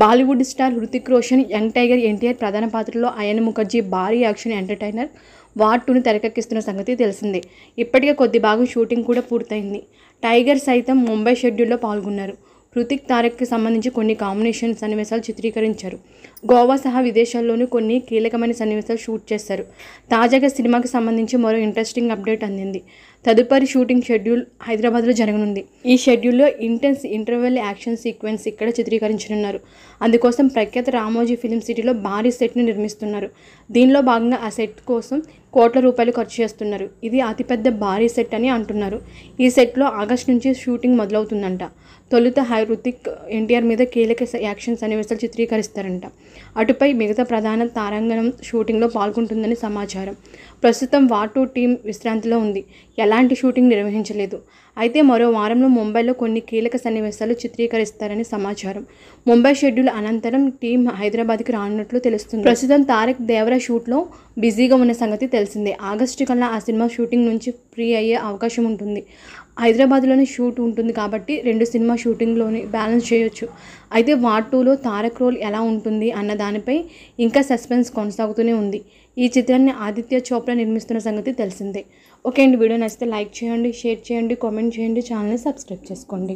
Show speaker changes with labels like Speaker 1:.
Speaker 1: Bollywood star Hrithik Roshan, young tiger NTR ప్రధాన పాత్రలో ion Mukherjee భారీ యాక్షన్ ఎంటర్టైనర్ వార్ 2ని తెరకెక్కిస్తున్న సంగతి తెలిసిందే. ఇప్పటికే కొద్ది భాగం షూటింగ్ కూడా పూర్తయింది. టైగర్ సైతం ముంబై షెడ్యూల్లో పాల్గొన్నారు. హృతిక్, తారక్కి సంబంధించి కొన్ని కాంబినేషన్ సన్నివేశాలు చిత్రీకరించారు. గోవా సహా విదేశాల్లోనూ కొన్ని కీలకమైన సన్నివేశాలు షూట్ చేశారు. తాజాగా సినిమాకి సంబంధించి మరో ఇంట్రెస్టింగ్ అప్డేట్ అందింది. తదుపరి షూటింగ్ షెడ్యూల్ హైదరాబాద్లో జరగనుంది. ఈ షెడ్యూల్లో ఇంటెన్స్ ఇంటర్వెల్ యాక్షన్ సీక్వెన్స్ ఇక్కడ చిత్రీకరించనున్నారు. అందుకోసం ప్రఖ్యాత రామోజీ ఫిల్మ్ సిటీలో భారీ సెట్ని నిర్మిస్తున్నారు. దీనిలో భాగంగా ఆ సెట్ కోసం కోట్ల రూపాయలు ఖర్చు చేస్తున్నారు. ఇది అతిపెద్ద భారీ సెట్ అని అంటున్నారు. ఈ సెట్లో ఆగస్టు నుంచి షూటింగ్ మొదలవుతుందంట. తొలుత హృతిక్, ఎన్టీఆర్ మీద కీలక యాక్షన్ సన్నివేశాలు చిత్రీకరిస్తారంట. అటుపై మిగతా ప్రధాన తారాగణం షూటింగ్లో పాల్గొంటుందని సమాచారం. ప్రస్తుతం వార్ 2 టీం విశ్రాంతిలో ఉంది. ఎలాంటి షూటింగ్ నిర్వహించలేదు. అయితే మరో వారంలో ముంబైలో కొన్ని కీలక సన్నివేశాలు చిత్రీకరిస్తారని సమాచారం. ముంబై షెడ్యూల్ అనంతరం టీం హైదరాబాద్కి రానున్నట్లు తెలుస్తుంది. ప్రస్తుతం తారక్ దేవరా షూట్లో బిజీగా ఉన్న సంగతి తెలిసిందే. ఆగస్టు కల్లా ఆ సినిమా షూటింగ్ నుంచి ఫ్రీ అయ్యే అవకాశం ఉంటుంది. హైదరాబాద్లోనే షూట్ ఉంటుంది కాబట్టి 2 సినిమా షూటింగ్లోనే బ్యాలెన్స్ చేయొచ్చు. అయితే వార్ 2లో తారక్ రోల్ ఎలా ఉంటుంది అన్న దానిపై ఇంకా సస్పెన్స్ కొనసాగుతూనే ఉంది. ఈ చిత్రాన్ని ఆదిత్య చోప్రా నిర్మిస్తున్న సంగతి తెలిసిందే. ఓకే అండి, వీడియో నచ్చితే లైక్ చేయండి, షేర్ చేయండి, కామెంట్ చేయండి, ఛానల్ని సబ్స్క్రైబ్ చేసుకోండి.